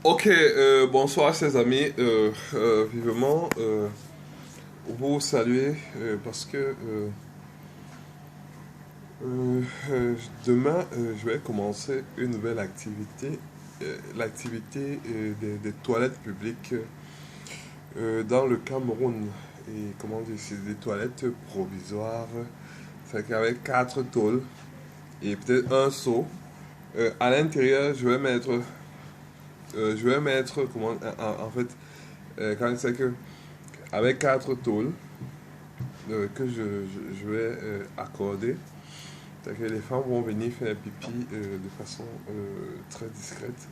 Ok, bonsoir chers amis. Vivement vous saluer parce que euh, demain je vais commencer une nouvelle activité, l'activité des toilettes publiques dans le Cameroun. Et comment dire, c'est des toilettes provisoires, c'est qu'avec quatre tôles et peut-être un seau. À l'intérieur, je vais mettre comment, en fait, quand c'est que avec quatre tôles que je vais accorder. C'est-à-dire que les femmes vont venir faire pipi de façon très discrète.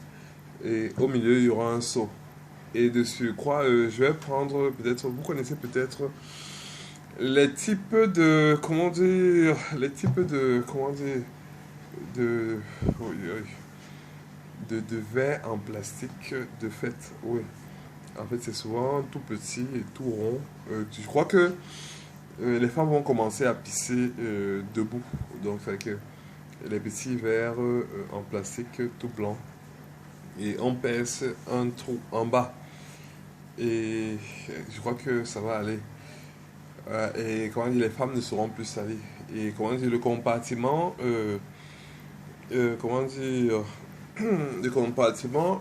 Et au milieu, il y aura un seau. Et de surcroît, je vais prendre peut-être, vous connaissez peut-être les types de, comment dire, les types de, comment dire, de, oui, oui, de verres en plastique de fait. Oui. En fait, c'est souvent tout petit et tout rond. Je crois que les femmes vont commencer à pisser debout. Donc, c'est que les petits verres en plastique tout blanc. Et on pèse un trou en bas. Et je crois que ça va aller. Et comment dire, les femmes ne seront plus salées. Et comment dire, le compartiment, comment dire, le compartiment,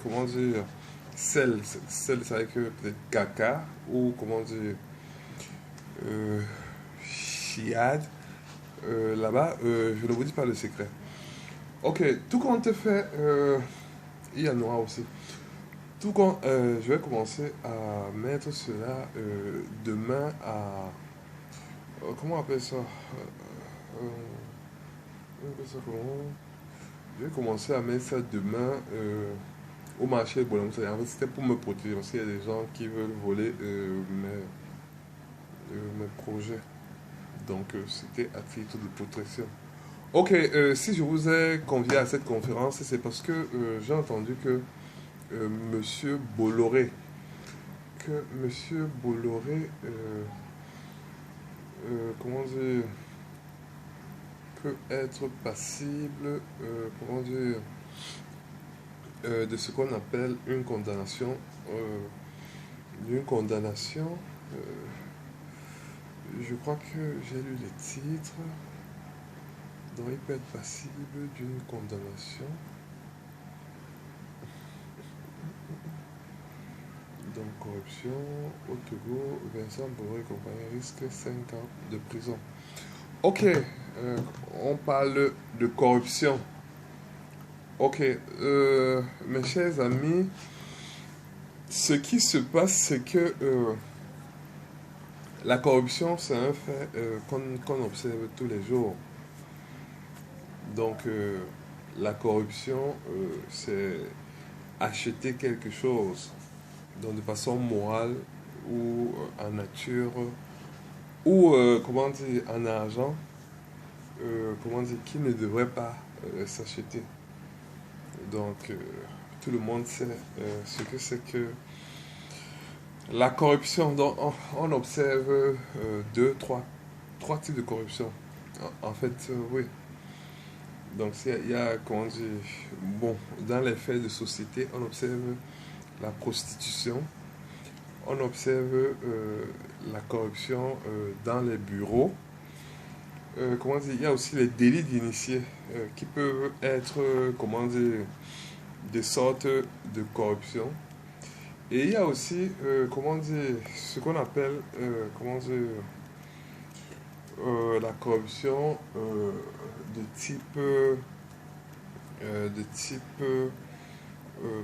comment dire, sel, c'est vrai que peut-être caca, ou comment dire, euh, chiade, là-bas, je ne vous dis pas le secret. Ok, tout compte fait, il y en aura aussi. Tout compte, je vais commencer à mettre cela demain à. Comment on appelle ça on appelle ça comment. Je vais commencer à mettre ça demain au marché de Bolon. En fait, c'était pour me protéger parce qu'il y a des gens qui veulent voler mes projets. Donc, c'était à titre de protection. Ok, si je vous ai convié à cette conférence, c'est parce que j'ai entendu que Monsieur Bolloré, comment dire, peut être passible, comment dire, de ce qu'on appelle une condamnation, euh, d'une condamnation, euh, je crois que j'ai lu les titres, donc il peut être passible d'une condamnation. Donc corruption, au Togo, Vincent Bolloré et compagnie risque 5 ans de prison. Ok, on parle de corruption. Ok, mes chers amis, ce qui se passe, c'est que la corruption, c'est un fait qu'on observe tous les jours. Donc, la corruption, c'est acheter quelque chose, donc de façon morale ou en nature, ou, comment dire, en argent, comment dire, qui ne devrait pas s'acheter. Donc, tout le monde sait ce que c'est que la corruption. Donc, on observe trois types de corruption. En fait, oui. Donc, il y a, comment dire, bon, dans les faits de société, on observe la prostitution, on observe la corruption dans les bureaux. Comment dire, il y a aussi les délits d'initiés qui peuvent être, comment dire, des sortes de corruption. Et il y a aussi, comment dire, ce qu'on appelle, comment dire, la corruption de type,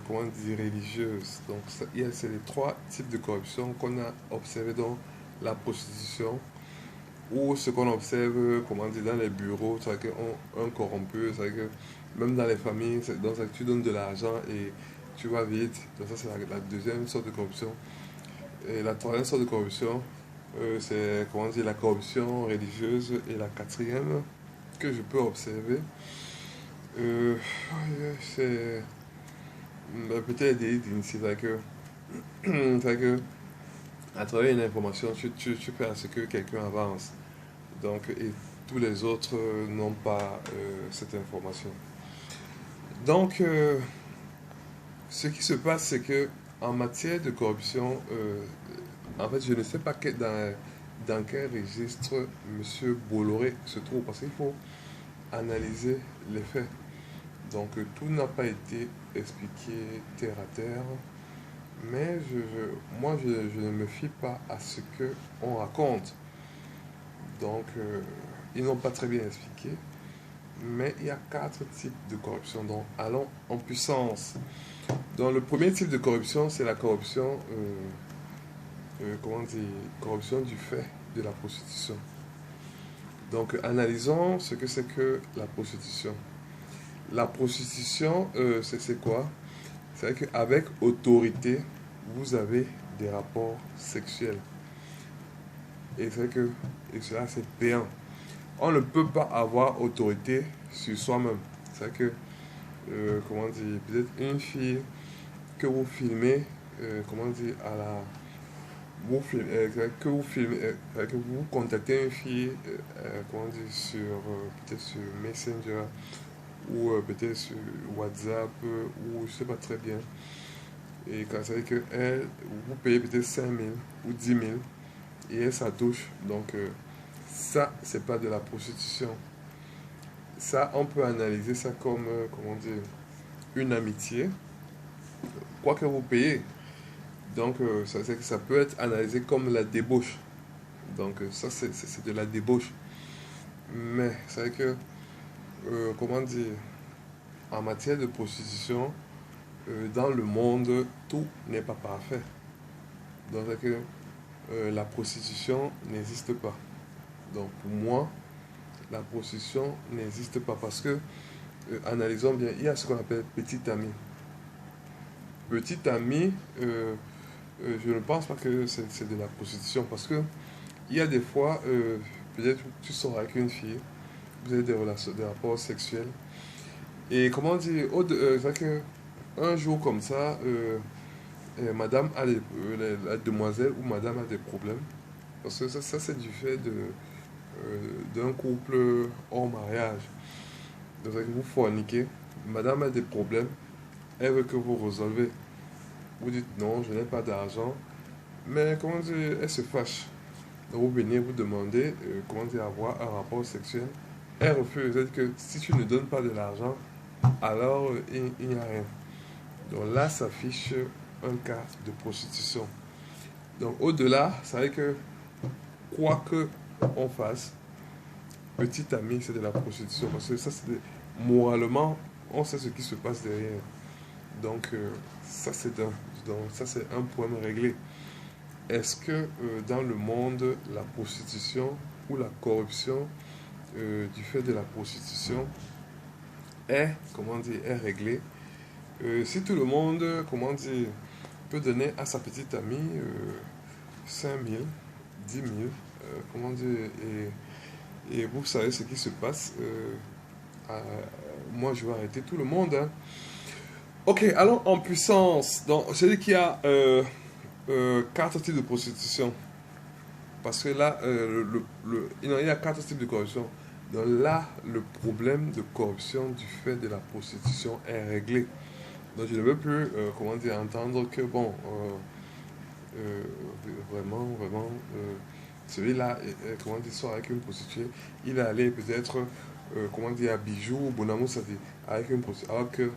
comment dire, religieuse. Donc, c'est les trois types de corruption qu'on a observé dans la prostitution ou ce qu'on observe, comment dire, dans les bureaux, c'est qu'un corrompu, c'est que même dans les familles, donc tu donnes de l'argent et tu vas vite. Donc ça, c'est la deuxième sorte de corruption. Et la troisième sorte de corruption, c'est, comment dire, la corruption religieuse. Et la quatrième que je peux observer, euh, c'est peut-être des d'initier. C'est que à travers une information, tu fais à ce que quelqu'un avance. Donc, et tous les autres n'ont pas cette information. Donc, Ce qui se passe, c'est que en matière de corruption, en fait, je ne sais pas dans quel registre M. Bolloré se trouve, parce qu'il faut analyser les faits. Donc, tout n'a pas été expliqué terre à terre, mais moi, je ne me fie pas à ce qu'on raconte. Donc, ils n'ont pas très bien expliqué, mais il y a 4 types de corruption. Donc, allons en puissance. Donc, le premier type de corruption, c'est la corruption, comment dire, corruption du fait de la prostitution. Donc, analysons ce que c'est que la prostitution. La prostitution, c'est quoi? C'est qu'avec autorité, vous avez des rapports sexuels. Et c'est que et cela, c'est payant. On ne peut pas avoir autorité sur soi-même. C'est que, comment dire, peut-être une fille que vous filmez, comment dire, à la... que vous filmez, que vous contactez une fille, comment dire, peut-être sur Messenger, ou peut-être sur WhatsApp, ou je sais pas très bien. Et quand ça veut dire que elle, vous payez peut-être 5 000 ou 10 000, et elle, ça touche. Donc, ça, c'est pas de la prostitution. Ça, on peut analyser ça comme, comment dire, une amitié, quoi que vous payez. Donc, ça peut être analysé comme la débauche. Donc, ça, c'est de la débauche. Mais, c'est vrai que, comment dire, en matière de prostitution, dans le monde, tout n'est pas parfait. Donc, c'est que la prostitution n'existe pas. Donc, pour moi, la prostitution n'existe pas parce que, analysons bien, il y a ce qu'on appelle petit ami. Petit ami, je ne pense pas que c'est de la prostitution parce que il y a des fois, peut-être tu sors avec une fille, vous avez des relations, des rapports sexuels. Et comment dire, c'est que un jour comme ça, madame a la demoiselle ou madame a des problèmes. Parce que ça c'est du fait d'un couple hors mariage. Donc, vous forniquez, madame a des problèmes, elle veut que vous résolvez. Vous dites non, je n'ai pas d'argent. Mais comment dire, elle se fâche. Donc, vous venez vous demander comment dire, avoir un rapport sexuel. Elle refuse. C'est-à-dire que si tu ne donnes pas de l'argent, alors il n'y a rien. Donc là, s'affiche un cas de prostitution. Donc au-delà, ça veut dire que quoi que on fasse, petit ami, c'est de la prostitution. Parce que ça, moralement, on sait ce qui se passe derrière. Donc ça, c'est un problème réglé. Est-ce que dans le monde, la prostitution ou la corruption du fait de la prostitution comment dire, est réglée? Si tout le monde, comment dire, peut donner à sa petite amie 5 000, 10 000, comment dire, et vous savez ce qui se passe, moi je vais arrêter tout le monde. Hein. Ok, allons en puissance. Donc, je dis qu'il y a 4 types de prostitution. Parce que là, il y a 4 types de corruption. Donc là, le problème de corruption du fait de la prostitution est réglé. Donc je ne veux plus, comment dire, entendre que, bon, vraiment, celui-là, comment dire, soit avec une prostituée, il est allé peut-être, comment dire, à Bijou ou Bonamou, avec une prostituée,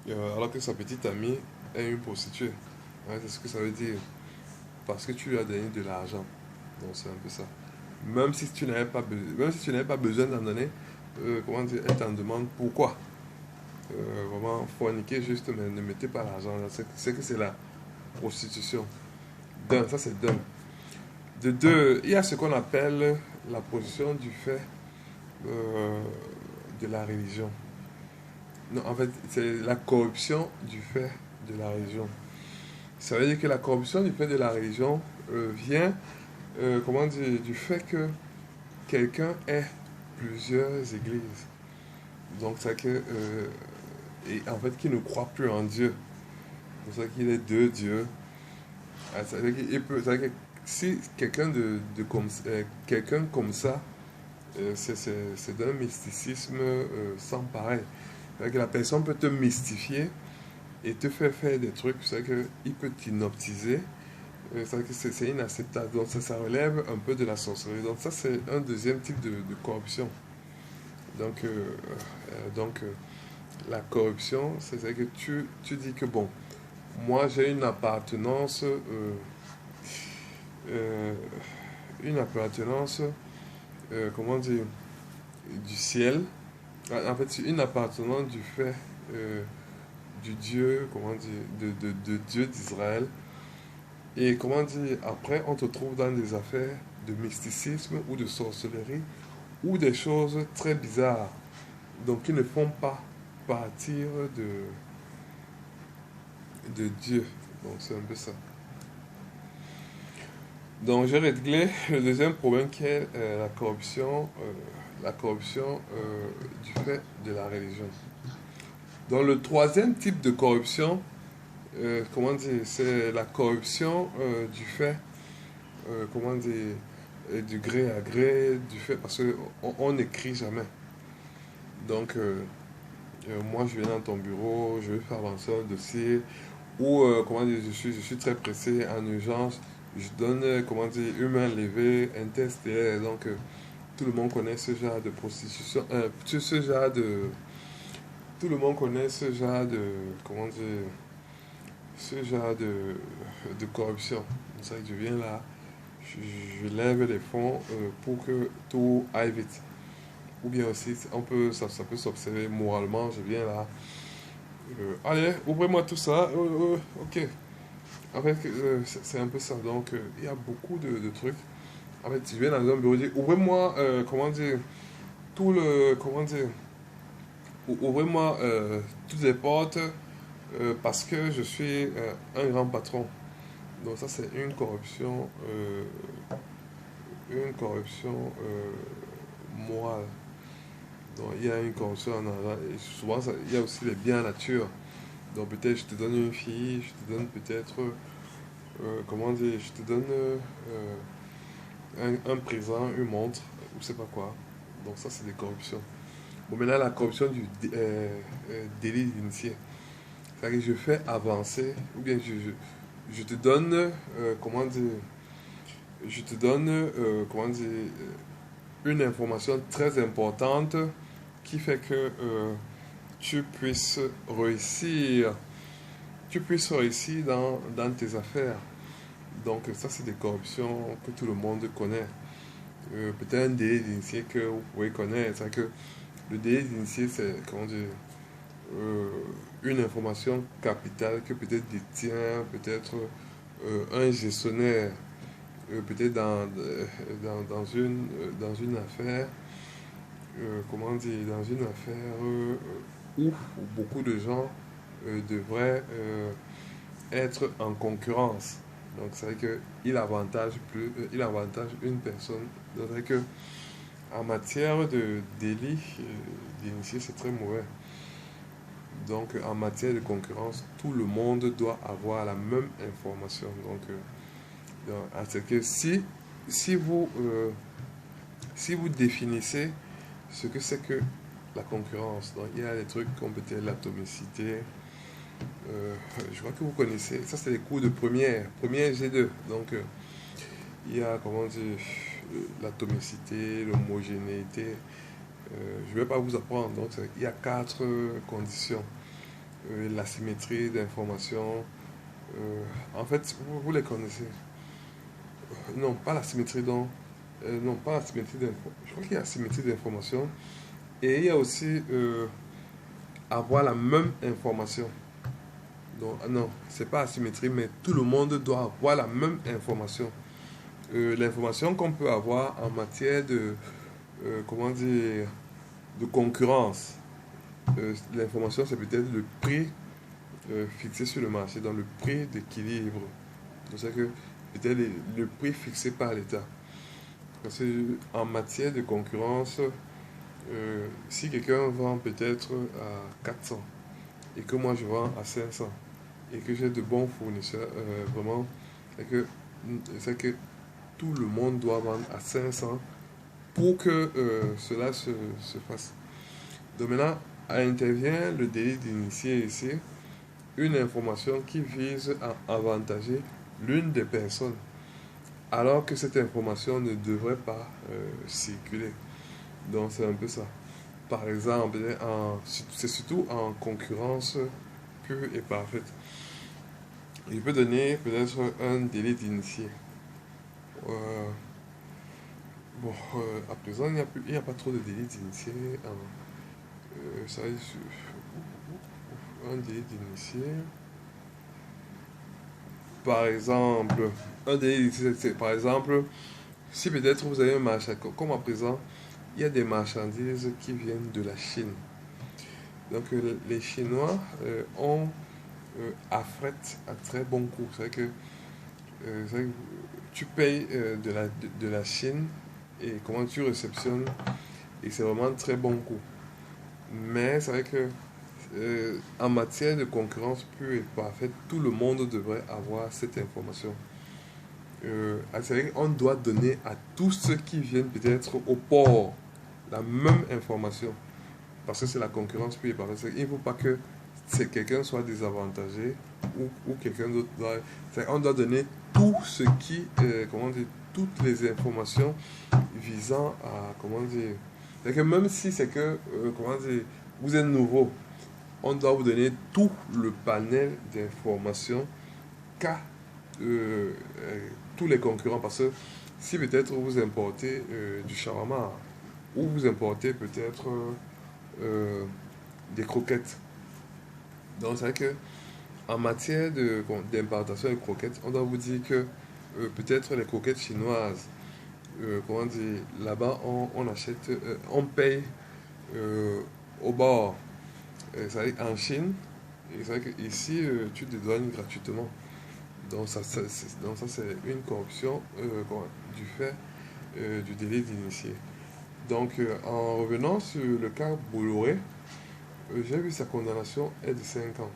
alors que sa petite amie est une prostituée. Ouais, c'est ce que ça veut dire. Parce que tu lui as donné de l'argent. Donc c'est un peu ça. Même si tu n'avais pas besoin d'en donner, comment dire, elle t'en demande pourquoi. Vraiment forniquer juste, mais ne mettez pas l'argent. C'est que c'est la prostitution. D'un, ça c'est d'un. De deux, il y a ce qu'on appelle la prostitution du fait de la religion. Non, en fait, c'est la corruption du fait de la religion. Ça veut dire que la corruption du fait de la religion vient, comment dire, du fait que quelqu'un ait plusieurs églises. Donc, c'est que, et en fait, qu'il ne croit plus en Dieu. C'est ça qu'il est deux dieux. Ça veut dire qu'il peut, ça veut dire que si quelqu'un comme ça, c'est d'un mysticisme sans pareil. C'est-à-dire que la personne peut te mystifier et te faire faire des trucs, c'est-à-dire qu'il peut t'hypnotiser. C'est-à-dire que c'est inacceptable. Donc ça relève un peu de la sorcellerie. Donc ça, c'est un deuxième type de corruption. Donc, la corruption, c'est-à-dire que tu dis que, bon, moi j'ai euh, une appartenance, comment dire, du ciel. En fait, c'est une appartenance du fait du Dieu, comment dire, de Dieu d'Israël. Et comment dire, après, on te trouve dans des affaires de mysticisme ou de sorcellerie ou des choses très bizarres, donc qui ne font pas partir de Dieu. Donc c'est un peu ça. Donc j'ai réglé le deuxième problème qui est la corruption du fait de la religion. Dans le troisième type de corruption, comment dire, c'est la corruption du fait, comment dire, du gré à gré, du fait, parce qu'on n'écrit jamais. Donc, moi, je viens dans ton bureau, je vais faire avancer un dossier, ou, comment dire, je suis très pressé, en urgence, je donne, comment dire, une main levée, un test, et donc, tout le monde connaît ce genre de prostitution, tout le monde connaît ce genre de, comment dire, ce genre de corruption. C'est ça que je viens là, je lève les fonds pour que tout aille vite. Ou bien aussi, ça peut s'observer moralement, je viens là. Allez, ouvrez-moi tout ça. Ok. En fait, c'est un peu ça. Donc, il y a beaucoup de trucs. En fait, je viens dans un bureau, je dis, ouvrez-moi, comment dire, comment dire, ouvrez-moi toutes les portes parce que je suis un grand patron. Donc ça, c'est une corruption morale. Donc il y a une corruption en argent. Et souvent, il y a aussi les biens en nature. Donc peut-être je te donne une fille, je te donne peut-être, comment dire, je te donne un présent, une montre, ou je sais pas quoi. Donc ça, c'est des corruptions. Bon, maintenant, la corruption du délit d'initié. C'est-à-dire que je fais avancer, ou bien je te donne, comment dire, je te donne, comment dire, une information très importante qui fait que tu puisses réussir, dans tes affaires. Donc ça, c'est des corruptions que tout le monde connaît. Peut-être un délit d'initié que vous pouvez connaître. C'est que le délit d'initié, c'est, comment dire, euh, une information capitale que peut-être détient, peut-être un gestionnaire, peut-être dans une affaire, comment dire, dans une affaire où beaucoup de gens devraient être en concurrence. Donc c'est vrai qu'il avantage il avantage une personne. Donc c'est vrai que en matière de délit d'initié, c'est très mauvais. Donc en matière de concurrence, tout le monde doit avoir la même information. C'est que si vous, si vous définissez ce que c'est que la concurrence, donc il y a des trucs comme peut-être l'atomicité, je crois que vous connaissez, ça c'est les cours de première G2. Donc il y a, comment dire, l'atomicité, l'homogénéité. Je ne vais pas vous apprendre. Donc il y a quatre conditions. La symétrie d'information. En fait, vous les connaissez. Non, pas la symétrie non, pas la symétrie d'information. Je crois qu'il y a la symétrie d'information. Et il y a aussi avoir la même information. Donc, non, c'est pas asymétrie, mais tout le monde doit avoir la même information. L'information qu'on peut avoir en matière de, comment dire, de concurrence. L'information, c'est peut-être le prix fixé sur le marché, dans le prix d'équilibre. C'est que peut-être le prix fixé par l'État. Parce que en matière de concurrence, si quelqu'un vend peut-être à 400 et que moi je vends à 500 et que j'ai de bons fournisseurs, vraiment, c'est que tout le monde doit vendre à 500 pour que cela se fasse. Donc maintenant, intervient le délit d'initié ici, une information qui vise à avantager l'une des personnes, alors que cette information ne devrait pas circuler. Donc c'est un peu ça. Par exemple, c'est surtout en concurrence pure et parfaite. Je peux donner peut-être un délit d'initié. Euh, bon, à présent, il n'y a pas trop de délits d'initié. Ça, un délit d'initié. Par exemple, un délit d'initié, c'est par exemple, si peut-être vous avez un marché, comme à présent, il y a des marchandises qui viennent de la Chine. Donc les Chinois ont affrètent à très bon coût. C'est vrai que tu payes de la Chine et comment tu réceptionnes et c'est vraiment très bon coût. Mais c'est vrai que en matière de concurrence pure et parfaite, tout le monde devrait avoir cette information. C'est vrai qu'on doit donner à tous ceux qui viennent peut-être au port la même information. Parce que c'est la concurrence pure et parfaite. Il ne faut pas que quelqu'un soit désavantagé ou quelqu'un d'autre doit. On doit donner tout ce qui, comment dire, toutes les informations visant à, comment dire, c'est que même si c'est que, comment dire, vous êtes nouveau, on doit vous donner tout le panel d'informations qu'a tous les concurrents. Parce que si peut-être vous importez du shawarma ou vous importez peut-être des croquettes, donc c'est vrai que en matière d'importation de croquettes, on doit vous dire que peut-être les croquettes chinoises, comment dire, là-bas on achète, on paye euh, au bord. C'est en Chine, et c'est vrai qu'ici tu dédouanes gratuitement. Donc donc ça c'est une corruption du fait du délit d'initié. Donc en revenant sur le cas Bolloré, j'ai vu sa condamnation est de 5 ans.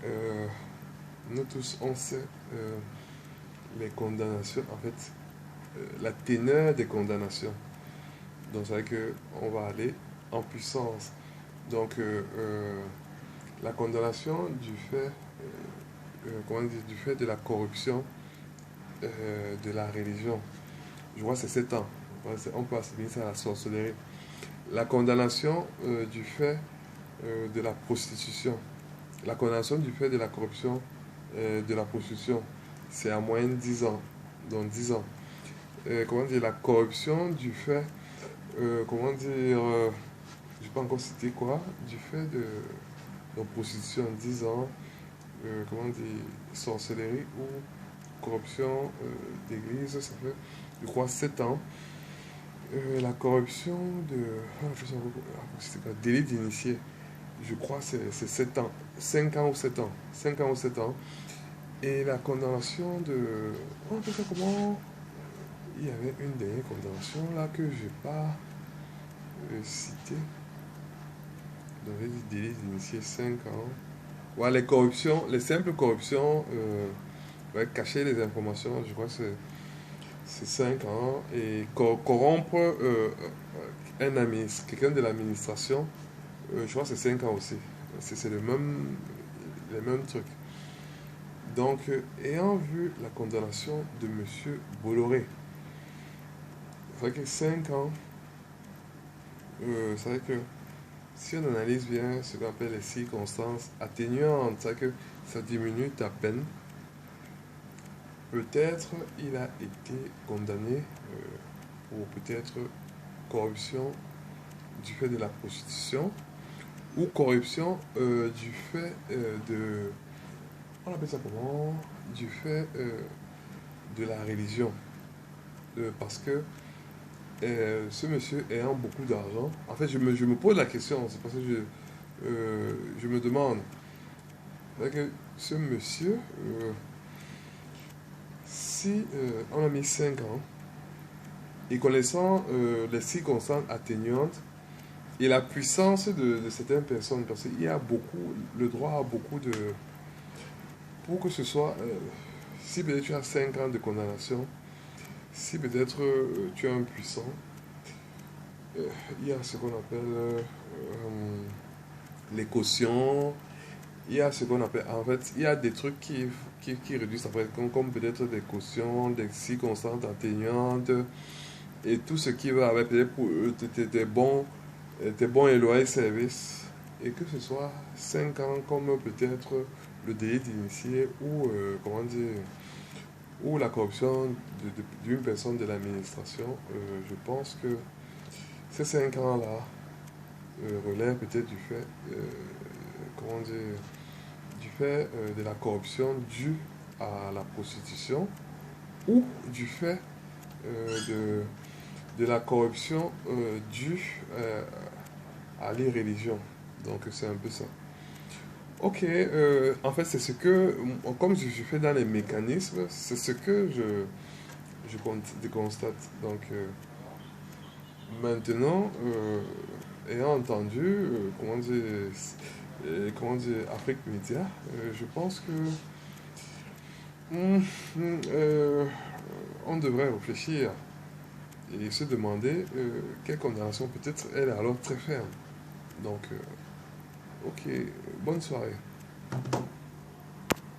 Euh, nous tous on sait les condamnations, en fait, la teneur des condamnations. Donc c'est vrai qu'on va aller en puissance. Donc la condamnation du fait, comment dire, du fait de la corruption de la religion, je vois c'est 7 ans. On peut assimiler ça à la sorcellerie. La condamnation du fait de la prostitution, la condamnation du fait de la corruption de la prostitution, c'est à moyenne 10 ans. Donc 10 ans. Comment dire, la corruption du fait, comment dire, je ne sais pas encore citer quoi, du fait de prostitution 10 ans, comment dire, sorcellerie ou corruption d'église, ça fait, je crois, 7 ans. La corruption de. C'était quoi, délit d'initié, je crois c'est 7 ans. 5 ans ou 7 ans. 5 ans ou 7 ans. Et la condamnation de. Oh, comment. Il y avait une dernière condamnation là que je n'ai pas citée. Donc, j'ai dit délit d'initié 5 ans. Ouais, les corruptions, les simples corruptions, ouais, cacher les informations, je crois que c'est 5 ans. Et corrompre quelqu'un de l'administration, je crois que c'est 5 ans aussi. C'est les mêmes trucs. Donc, ayant vu la condamnation de M. Bolloré, c'est vrai que 5 ans, c'est vrai que si on analyse bien ce qu'on appelle les circonstances atténuantes, c'est vrai que ça diminue ta peine. Peut-être il a été condamné pour peut-être corruption du fait de la prostitution ou corruption du fait de... On appelle ça comment? Du fait de la religion. Parce que ce monsieur ayant beaucoup d'argent, en fait je me pose la question, c'est parce que je me demande, que ce monsieur, si on a mis 5 ans, et connaissant les circonstances atténuantes et la puissance de certaines personnes, parce qu'il y a beaucoup, le droit a beaucoup de... Pour que ce soit, si peut-être tu as 5 ans de condamnation, si peut-être tu es un puissant, il y a ce qu'on appelle les cautions. Il y a ce qu'on appelle, en fait, il y a des trucs qui réduisent après, comme peut-être des cautions, des circonstances atténuantes, et tout ce qui va avec peut-être pour tes bons et loyaux services, et que ce soit 5 ans comme peut-être le délai d'initié ou, comment dire, ou la corruption d'une personne de l'administration, je pense que ces 5 ans-là relèvent peut-être du fait, comment dire, du fait de la corruption due à la prostitution ou du fait de la corruption due à l'irréligion. Donc c'est un peu ça. Ok, en fait c'est ce que, comme je fais dans les mécanismes, c'est ce que je constate. Donc maintenant, ayant entendu, comment dire, Afrique Média, je pense que hum, on devrait réfléchir et se demander quelle condamnation peut-être elle est alors très ferme. Donc, ok, bonne soirée.